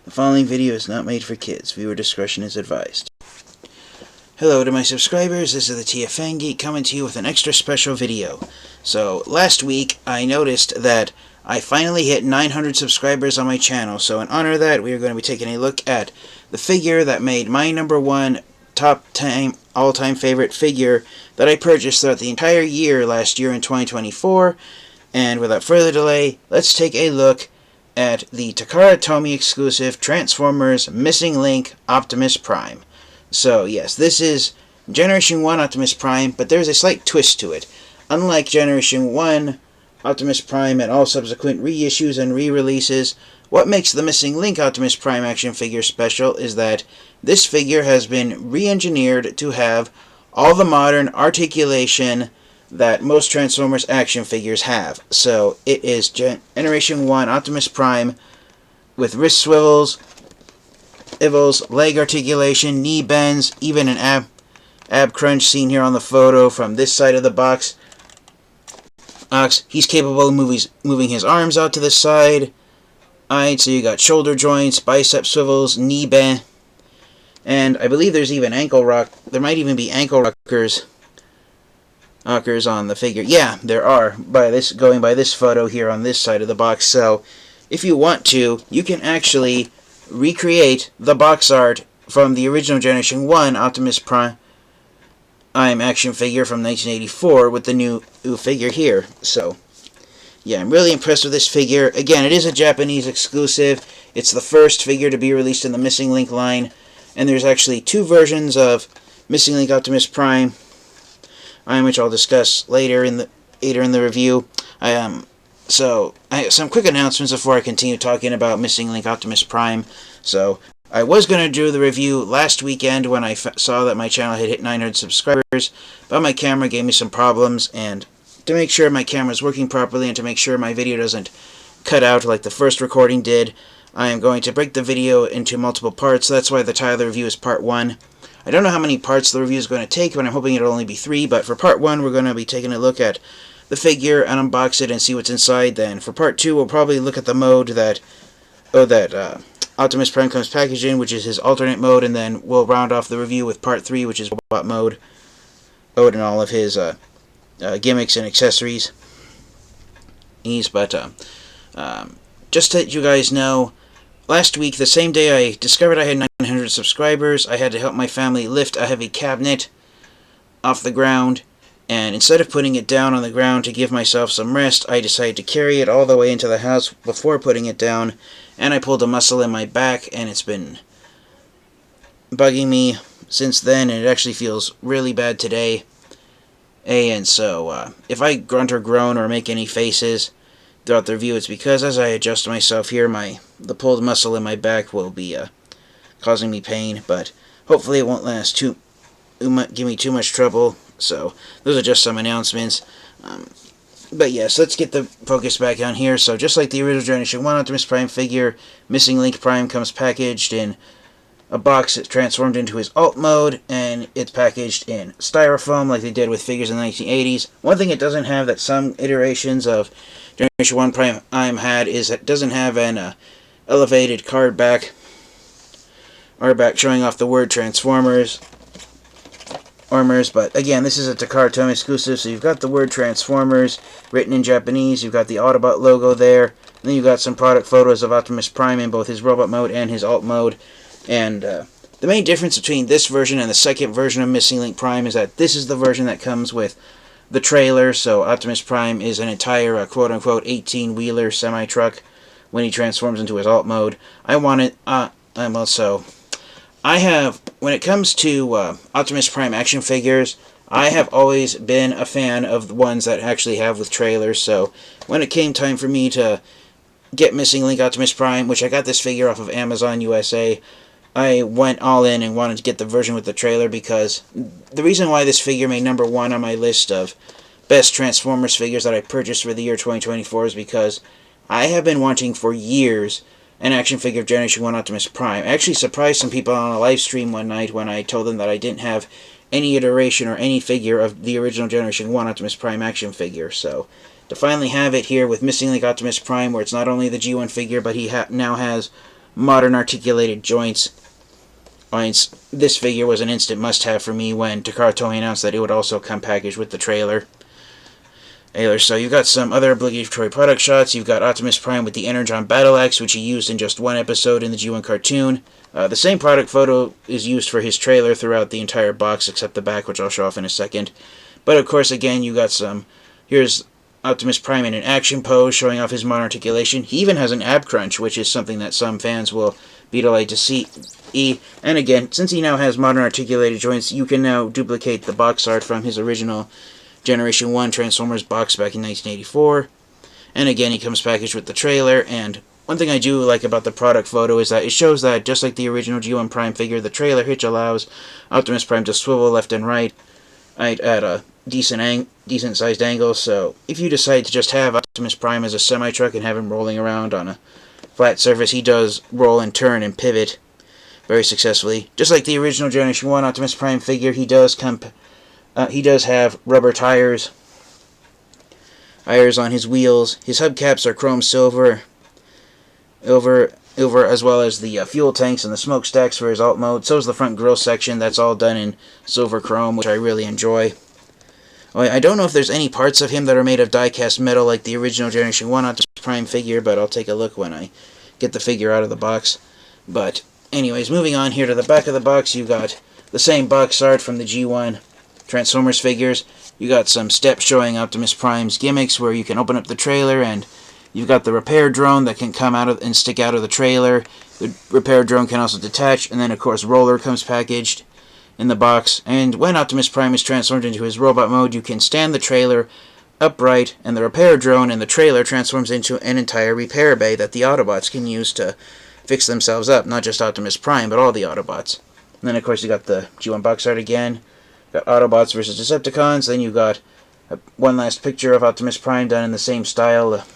The following video is not made for kids. Viewer discretion is advised. Hello to my subscribers, this is the TFfangeek coming to you with an extra special video. So, last week I noticed that I finally hit 900 subscribers on my channel, so in honor of that we are going to be taking a look at the figure that made my #1 all-time favorite figure that I purchased throughout the entire year last year in 2024. And without further delay, let's take a look at the Takara Tomy exclusive Transformers Missing Link Optimus Prime. So yes, this is Generation 1 Optimus Prime, but there's a slight twist to it. Unlike Generation 1 Optimus Prime and all subsequent reissues and re-releases, what makes the Missing Link Optimus Prime action figure special is that this figure has been re-engineered to have all the modern articulation that most Transformers action figures have. So it is Generation 1 Optimus Prime with wrist swivels, leg articulation, knee bends, even an ab crunch seen here on the photo from this side of the box. He's capable of moving his arms out to the side. Alright, so you got shoulder joints, bicep swivels, knee bend, and I believe there's even there might even be ankle rockers on the figure. Yeah, there are, going by this photo here on this side of the box. So if you want to, you can actually recreate the box art from the original Generation 1 Optimus Prime action figure from 1984 with the new figure here. So yeah, I'm really impressed with this figure. Again, it is a Japanese exclusive. It's the first figure to be released in the Missing Link line, and there's actually two versions of Missing Link Optimus Prime, which I'll discuss later in the review. So I have some quick announcements before I continue talking about Missing Link Optimus Prime. So I was going to do the review last weekend when I saw that my channel had hit 900 subscribers, but my camera gave me some problems, and to make sure my camera is working properly and to make sure my video doesn't cut out like the first recording did, I am going to break the video into multiple parts. That's why the title of the review is Part 1. I don't know how many parts the review is going to take, but I'm hoping it'll only be 3. But for Part 1, we're going to be taking a look at the figure and unbox it and see what's inside. Then for Part 2, we'll probably look at the mode that Optimus Prime comes packaged in, which is his alternate mode, and then we'll round off the review with Part 3, which is robot mode, and all of his gimmicks and accessories. But just to let you guys know, last week, the same day I discovered I had 900 subscribers, I had to help my family lift a heavy cabinet off the ground, and instead of putting it down on the ground to give myself some rest, I decided to carry it all the way into the house before putting it down, and I pulled a muscle in my back, and it's been bugging me since then, and it actually feels really bad today. And so, if I grunt or groan or make any faces throughout the review, it's because as I adjust myself here, the pulled muscle in my back will be causing me pain, but hopefully it won't give me too much trouble. So those are just some announcements. But yes, let's get the focus back on here. So just like the original Generation 1 Optimus Prime figure, Missing Link Prime comes packaged in a box. It's transformed into his alt mode, and it's packaged in styrofoam like they did with figures in the 1980s. One thing it doesn't have that some iterations of Generation 1 Prime had is it doesn't have an elevated card back showing off the word Transformers. But again, this is a Takara Tomy exclusive, so you've got the word Transformers written in Japanese, you've got the Autobot logo there, and then you've got some product photos of Optimus Prime in both his robot mode and his alt mode. And the main difference between this version and the second version of Missing Link Prime is that this is the version that comes with the trailer. So Optimus Prime is an entire quote-unquote 18-wheeler semi-truck when he transforms into his alt mode. When it comes to Optimus Prime action figures, I have always been a fan of the ones that actually have with trailers. So when it came time for me to get Missing Link Optimus Prime, which I got this figure off of Amazon USA, I went all in and wanted to get the version with the trailer, because the reason why this figure made #1 on my list of best Transformers figures that I purchased for the year 2024 is because I have been wanting for years an action figure of Generation 1 Optimus Prime. I actually surprised some people on a live stream one night when I told them that I didn't have any iteration or any figure of the original Generation 1 Optimus Prime action figure. So to finally have it here with Missing Link Optimus Prime, where it's not only the G1 figure, but he now has modern articulated joints. This figure was an instant must-have for me when Takara Tomy announced that it would also come packaged with the trailer. So you've got some other obligatory product shots. You've got Optimus Prime with the Energon Battle Axe, which he used in just one episode in the G1 cartoon. The same product photo is used for his trailer throughout the entire box, except the back, which I'll show off in a second. But of course, again, you got some... Here's Optimus Prime in an action pose, showing off his modern articulation. He even has an ab crunch, which is something that some fans will be delighted to see. And again, since he now has modern articulated joints, you can now duplicate the box art from his original Generation 1 Transformers box back in 1984. And again, he comes packaged with the trailer. And one thing I do like about the product photo is that it shows that, just like the original G1 Prime figure, the trailer hitch allows Optimus Prime to swivel left and right at a decent sized angle. So if you decide to just have Optimus Prime as a semi-truck and have him rolling around on a flat surface, he does roll and turn and pivot very successfully. Just like the original Generation 1 Optimus Prime figure, he does have rubber tires on his wheels. His hubcaps are chrome silver over as well as the fuel tanks and the smokestacks for his alt mode. So is the front grille section. That's all done in silver chrome, which I really enjoy. I don't know if there's any parts of him that are made of die-cast metal like the original Generation 1 Optimus Prime figure, but I'll take a look when I get the figure out of the box. But anyways, moving on here to the back of the box, you got the same box art from the G1 Transformers figures. You got some steps showing Optimus Prime's gimmicks where you can open up the trailer, and you've got the repair drone that can come out of and stick out of the trailer. The repair drone can also detach, and then of course Roller comes packaged in the box. And when Optimus Prime is transformed into his robot mode, you can stand the trailer upright, and the repair drone and the trailer transforms into an entire repair bay that the Autobots can use to fix themselves up. Not just Optimus Prime, but all the Autobots. And then of course you got the G1 box art again. Got Autobots versus Decepticons. Then you got one last picture of Optimus Prime done in the same style of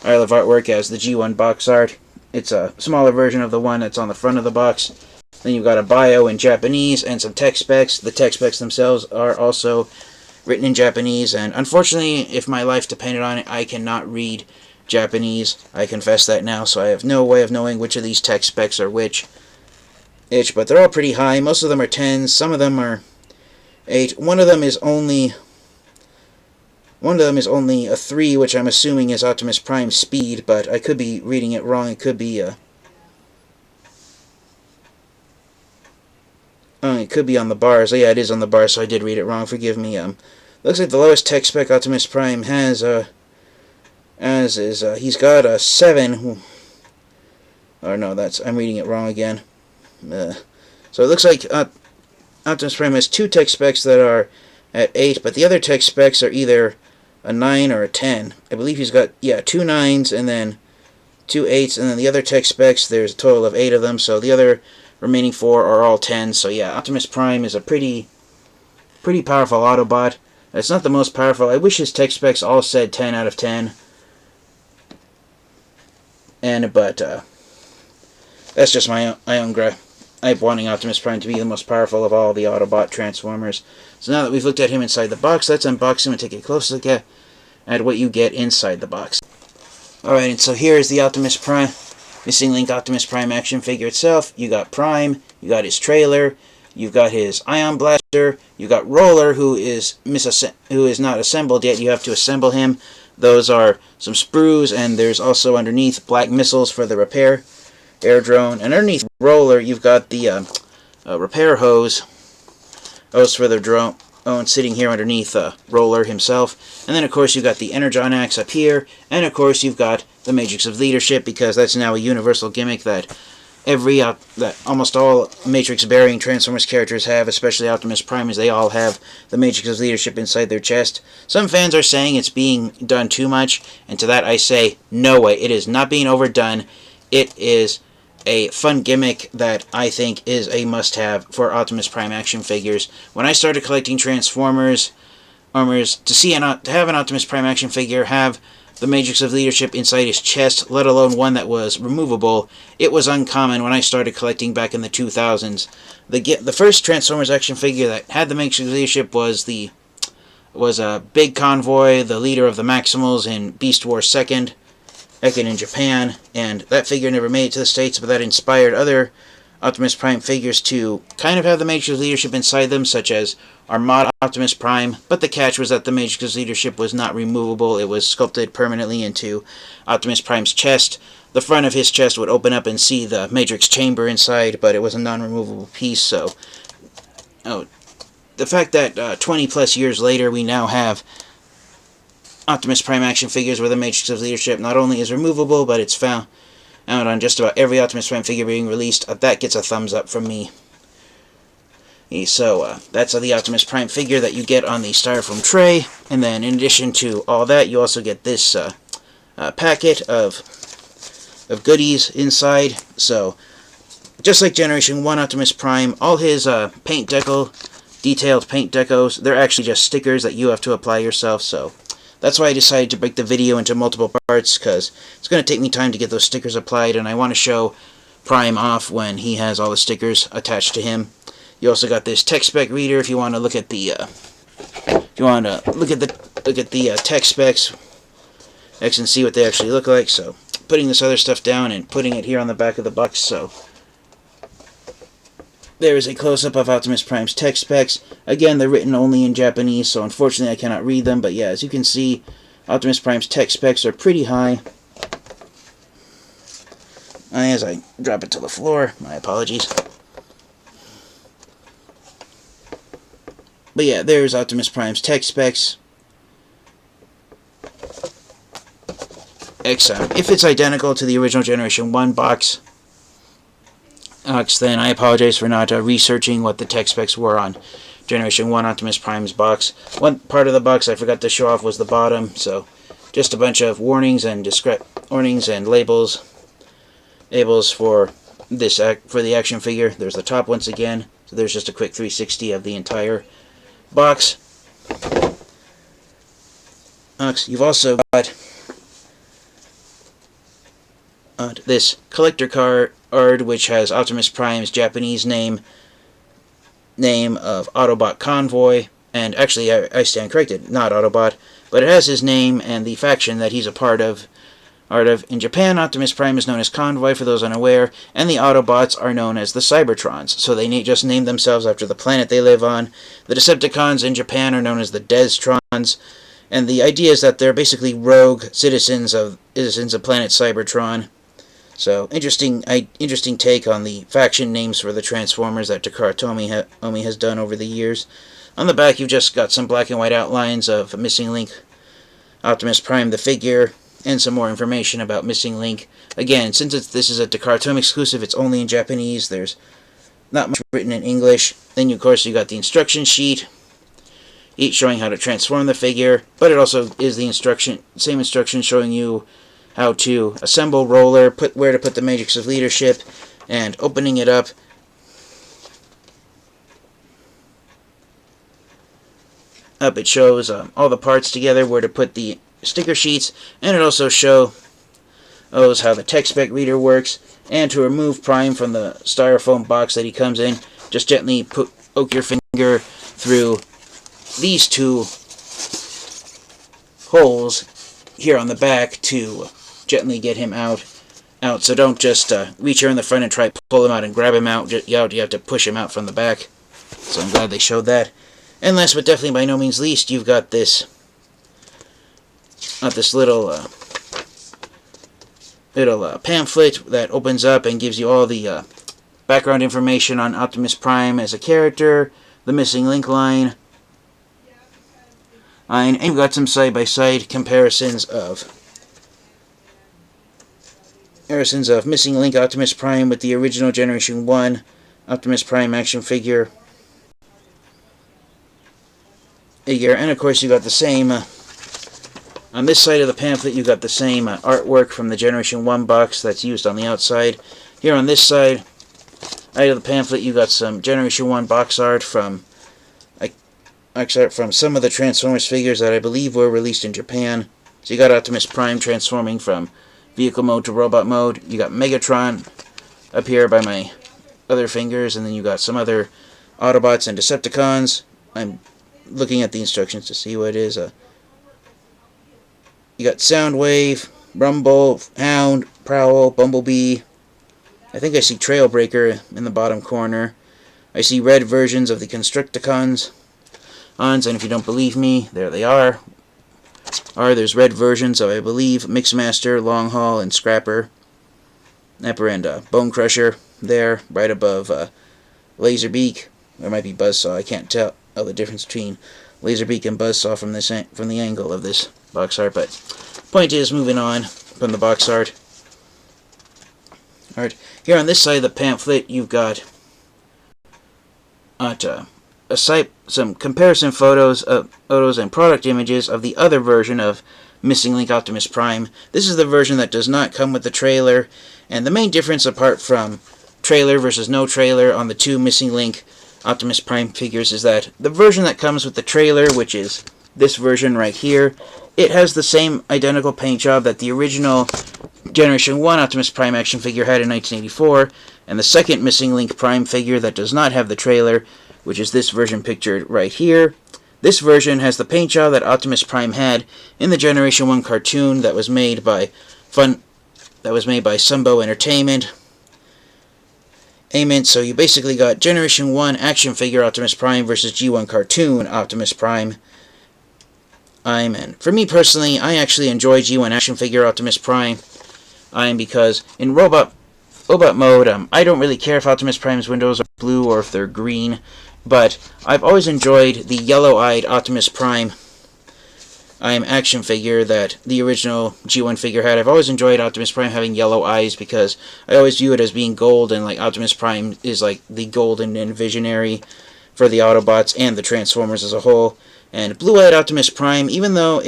artwork as the G1 box art. It's a smaller version of the one that's on the front of the box. Then you've got a bio in Japanese and some tech specs. The tech specs themselves are also written in Japanese, and unfortunately, if my life depended on it, I cannot read Japanese. I confess that now, so I have no way of knowing which of these tech specs are which. But they're all pretty high. Most of them are 10s, some of them are 8. One of them is only a 3, which I'm assuming is Optimus Prime speed, but I could be reading it wrong. It could be it could be on the bars. Oh, yeah, it is on the bars, so I did read it wrong. Forgive me. Looks like the lowest tech spec Optimus Prime has, he's got a 7. Or no, I'm reading it wrong again. So it looks like Optimus Prime has 2 tech specs that are at 8, but the other tech specs are either a 9 or a 10. I believe he's got, 2 9s and then 2 8s, and then the other tech specs, there's a total of 8 of them, so the other remaining 4 are all 10s. So yeah, Optimus Prime is a pretty powerful Autobot. It's not the most powerful. I wish his tech specs all said 10 out of 10. But that's just my own I'm wanting Optimus Prime to be the most powerful of all the Autobot Transformers. So now that we've looked at him inside the box, let's unbox him and take a closer look at what you get inside the box. Alright, and so here is the Optimus Prime, Missing Link Optimus Prime action figure itself. You got Prime, you got his trailer, you've got his Ion Blaster, you got Roller, who is not assembled yet. You have to assemble him. Those are some sprues, and there's also underneath black missiles for the repair air drone. And underneath Roller, you've got the repair hose for the drone. And sitting here underneath Roller himself. And then of course you've got the Energon Axe up here, and of course you've got the Matrix of Leadership, because that's now a universal gimmick that that almost all Matrix-bearing Transformers characters have, especially Optimus Prime, as they all have the Matrix of Leadership inside their chest. Some fans are saying it's being done too much, and to that I say, no way, it is not being overdone. It is a fun gimmick that I think is a must-have for Optimus Prime action figures. When I started collecting Transformers, to have an Optimus Prime action figure have the Matrix of Leadership inside his chest, let alone one that was removable, it was uncommon when I started collecting back in the 2000s. The first Transformers action figure that had the Matrix of Leadership was Big Convoy, the leader of the Maximals in Beast Wars 2nd. making in Japan, and that figure never made it to the States, but that inspired other Optimus Prime figures to kind of have the Matrix leadership inside them, such as Armada Optimus Prime, but the catch was that the Matrix leadership was not removable. It was sculpted permanently into Optimus Prime's chest. The front of his chest would open up and see the Matrix chamber inside, but it was a non-removable piece, so the fact that 20 plus years later we now have Optimus Prime action figures where the Matrix of leadership not only is removable, but it's found out on just about every Optimus Prime figure being released, that gets a thumbs up from me. So, that's the Optimus Prime figure that you get on the styrofoam tray, and then in addition to all that, you also get this packet of goodies inside. So, just like Generation 1 Optimus Prime, all his detailed paint decos, they're actually just stickers that you have to apply yourself, so that's why I decided to break the video into multiple parts, because it's going to take me time to get those stickers applied, and I want to show Prime off when he has all the stickers attached to him. You also got this tech spec reader if you want to look at the tech specs and see what they actually look like. So, putting this other stuff down and putting it here on the back of the box. So, there is a close-up of Optimus Prime's tech specs. Again, they're written only in Japanese, so unfortunately I cannot read them. But yeah, as you can see, Optimus Prime's tech specs are pretty high. As I drop it to the floor, my apologies. But yeah, there's Optimus Prime's tech specs. If it's identical to the original Generation 1 box, then I apologize for not researching what the tech specs were on Generation 1 Optimus Prime's box. One part of the box I forgot to show off was the bottom, so just a bunch of warnings and labels for the action figure. There's the top once again, so there's just a quick 360 of the entire box. You've also got this collector card, which has Optimus Prime's Japanese name of Autobot Convoy, and actually I stand corrected, not Autobot, but it has his name and the faction that he's a part of. In Japan, Optimus Prime is known as Convoy, for those unaware, and the Autobots are known as the Cybertrons, so they just named themselves after the planet they live on. The Decepticons in Japan are known as the Destrons, and the idea is that they're basically rogue citizens of planet Cybertron. So, interesting take on the faction names for the Transformers that Takara Tomy has done over the years. On the back, you've just got some black and white outlines of Missing Link Optimus Prime, the figure, and some more information about Missing Link. Again, since this is a Takara Tomy exclusive, it's only in Japanese. There's not much written in English. Then, of course, you got the instruction sheet, each showing how to transform the figure, but it also is the same instruction showing you how to assemble roller, where to put the Matrix of Leadership, and opening it up. It shows all the parts together, where to put the sticker sheets, and it also shows how the tech spec reader works. And to remove Prime from the styrofoam box that he comes in, just gently poke your finger through these two holes here on the back to gently get him out. So don't just reach here in the front and try to pull him out and grab him out. You have to push him out from the back. So I'm glad they showed that. And last but definitely by no means least, you've got this little pamphlet that opens up and gives you all the background information on Optimus Prime as a character, the Missing Link line, and you've got some side-by-side comparisons of Missing Link Optimus Prime with the original Generation 1 Optimus Prime action figure. And of course you got the same, on this side of the pamphlet you got the same artwork from the Generation 1 box that's used on the outside. Here on this side of the pamphlet you got some Generation 1 box art from some of the Transformers figures that I believe were released in Japan. So you got Optimus Prime transforming from vehicle mode to robot mode. You got Megatron up here by my other fingers, and then you got some other Autobots and Decepticons. I'm looking at the instructions to see what it is. You got Soundwave, Rumble, Hound, Prowl, Bumblebee. I think I see Trailbreaker in the bottom corner. I see red versions of the Constructicons. And if you don't believe me, there they are. There's red versions of, I believe, Mixmaster, Longhaul, and Scrapper. And Bone Crusher there, right above Laserbeak. There might be Buzzsaw. I can't tell the difference between Laserbeak and Buzzsaw from the angle of this box art. But point is, moving on from the box art. Alright, here on this side of the pamphlet, you've got some comparison photos and product images of the other version of Missing Link Optimus Prime. This is the version that does not come with the trailer, and the main difference apart from trailer versus no trailer on the two Missing Link Optimus Prime figures is that the version that comes with the trailer, which is this version right here, it has the same identical paint job that the original Generation 1 Optimus Prime action figure had in 1984, and the second Missing Link Prime figure that does not have the trailer, which is this version pictured right here. This version has the paint job that Optimus Prime had in the Generation 1 cartoon that was made by Sunbow Entertainment. So you basically got Generation 1 action figure Optimus Prime versus G1 cartoon Optimus Prime. And for me personally, I actually enjoy G1 action figure Optimus Prime. Because in robot mode, I don't really care if Optimus Prime's windows are blue or if they're green, but I've always enjoyed the yellow-eyed Optimus Prime action figure that the original G1 figure had. I've always enjoyed Optimus Prime having yellow eyes because I always view it as being gold, and like Optimus Prime is like the golden and visionary for the Autobots and the Transformers as a whole. And blue-eyed Optimus Prime, even though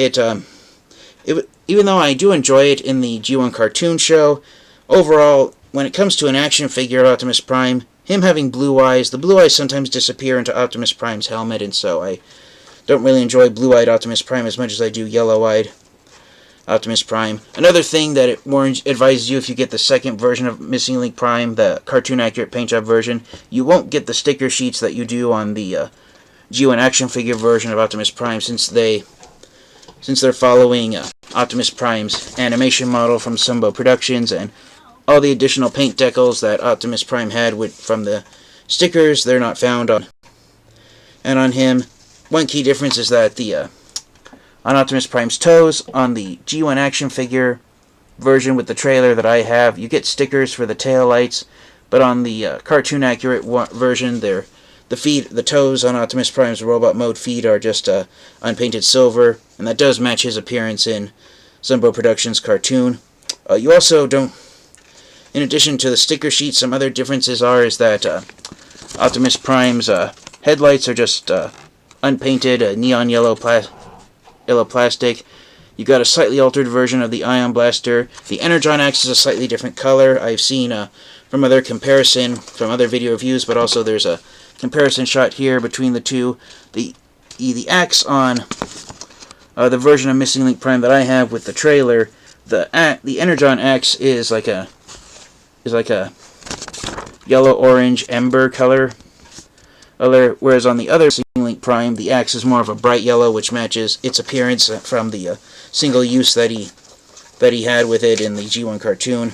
even though I do enjoy it in the G1 cartoon show, overall, when it comes to an action figure of Optimus Prime, him having blue eyes, the blue eyes sometimes disappear into Optimus Prime's helmet, and so I don't really enjoy blue-eyed Optimus Prime as much as I do yellow-eyed Optimus Prime. Another thing that it more advises you if you get the second version of Missing Link Prime, the cartoon-accurate paint job version, you won't get the sticker sheets that you do on the G1 action figure version of Optimus Prime, since they're following Optimus Prime's animation model from Sunbow Productions, and all the additional paint decals that Optimus Prime had from the stickers, they're not found on. And on him, one key difference is that on Optimus Prime's toes, on the G1 action figure version with the trailer that I have, you get stickers for the tail lights, but on the cartoon accurate version, the toes on Optimus Prime's robot mode feet are just unpainted silver, and that does match his appearance in Sunbow Productions cartoon. You also don't, in addition to the sticker sheet, some other differences is that Optimus Prime's headlights are just unpainted, neon yellow plastic. You got a slightly altered version of the Ion Blaster. The Energon Axe is a slightly different color. I've seen from other video reviews, but also there's a comparison shot here between the two. The axe on the version of Missing Link Prime that I have with the trailer, the Energon Axe is like a yellow-orange ember color, whereas on the other Missing Link Prime, the axe is more of a bright yellow, which matches its appearance from the single use that he had with it in the G1 cartoon.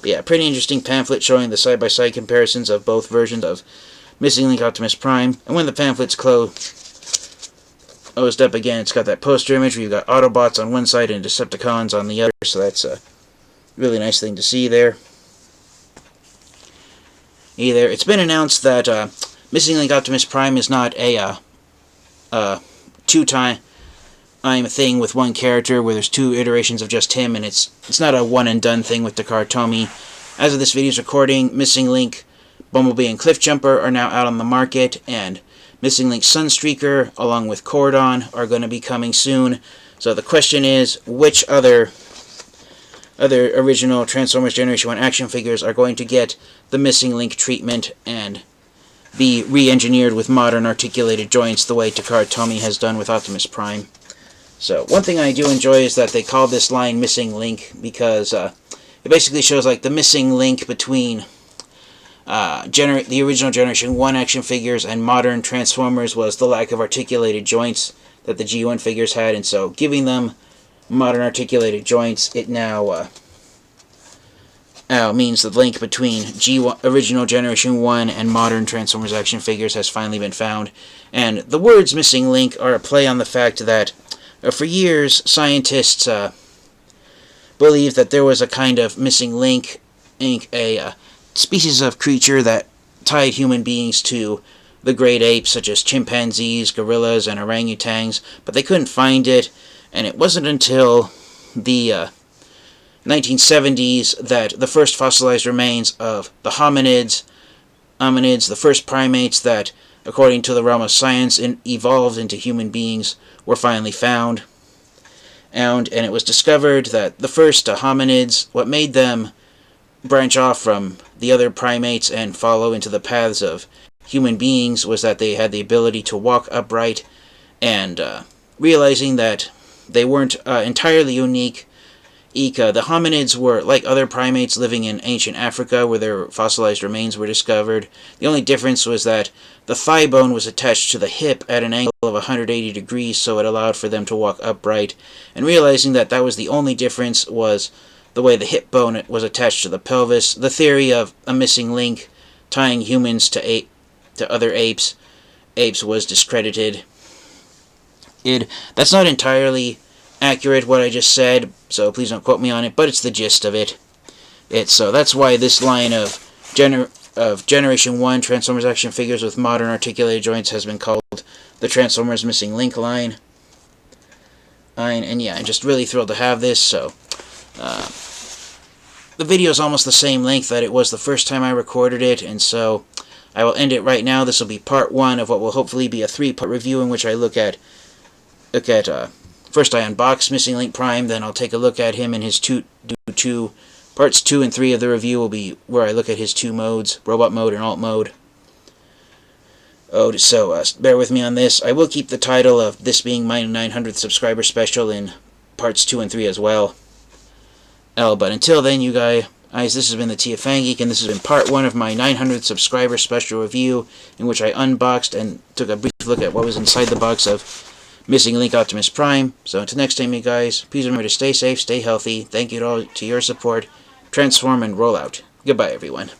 But yeah, pretty interesting pamphlet showing the side-by-side comparisons of both versions of Missing Link Optimus Prime. And when the pamphlet's closed up again, it's got that poster image where you've got Autobots on one side and Decepticons on the other, so that's a really nice thing to see there. It's been announced that Missing Link Optimus Prime is not a two-time thing with one character where there's two iterations of just him, and it's not a one-and-done thing with Takara Tomy. As of this video's recording, Missing Link, Bumblebee, and Cliffjumper are now out on the market, and Missing Link Sunstreaker, along with Cordon, are going to be coming soon. So the question is, which other original Transformers Generation 1 action figures are going to get the Missing Link treatment and be re-engineered with modern articulated joints the way Takara Tomy has done with Optimus Prime. So one thing I do enjoy is that they call this line Missing Link, because it basically shows like the missing link between the original Generation 1 action figures and modern Transformers was the lack of articulated joints that the G1 figures had, and so giving them modern articulated joints, it now means the link between original Generation 1 and modern Transformers action figures has finally been found. And the words Missing Link are a play on the fact that for years scientists believed that there was a kind of missing link, a species of creature that tied human beings to the great apes such as chimpanzees, gorillas, and orangutans, but they couldn't find it, and it wasn't until the 1970s that the first fossilized remains of the hominids, the first primates that, according to the realm of science, evolved into human beings, were finally found. And it was discovered that the first hominids, what made them branch off from the other primates and follow into the paths of human beings, was that they had the ability to walk upright, and realizing that they weren't entirely unique. The hominids were like other primates living in ancient Africa where their fossilized remains were discovered. The only difference was that the thigh bone was attached to the hip at an angle of 180 degrees, so it allowed for them to walk upright. And realizing that that was the only difference was the way the hip bone was attached to the pelvis, the theory of a missing link tying humans to other apes was discredited. That's not entirely accurate what I just said, so please don't quote me on it, but it's the gist of it. So that's why this line of Generation 1 Transformers action figures with modern articulated joints has been called the Transformers Missing Link line. And yeah, I'm just really thrilled to have this. So the video is almost the same length that it was the first time I recorded it, and so I will end it right now. This will be part 1 of what will hopefully be a 3-part review in which I look at first I unbox Missing Link Prime, then I'll take a look at him in his parts 2 and 3 of the review will be where I look at his 2 modes, robot mode and alt mode. So bear with me on this. I will keep the title of this being my 900th subscriber special in parts 2 and 3 as well. But until then, you guys, this has been the TFfangeek, and this has been part 1 of my 900th subscriber special review, in which I unboxed and took a brief look at what was inside the box of Missing Link Optimus Prime. So until next time, you guys, please remember to stay safe, stay healthy. Thank you to your support. Transform and roll out. Goodbye, everyone.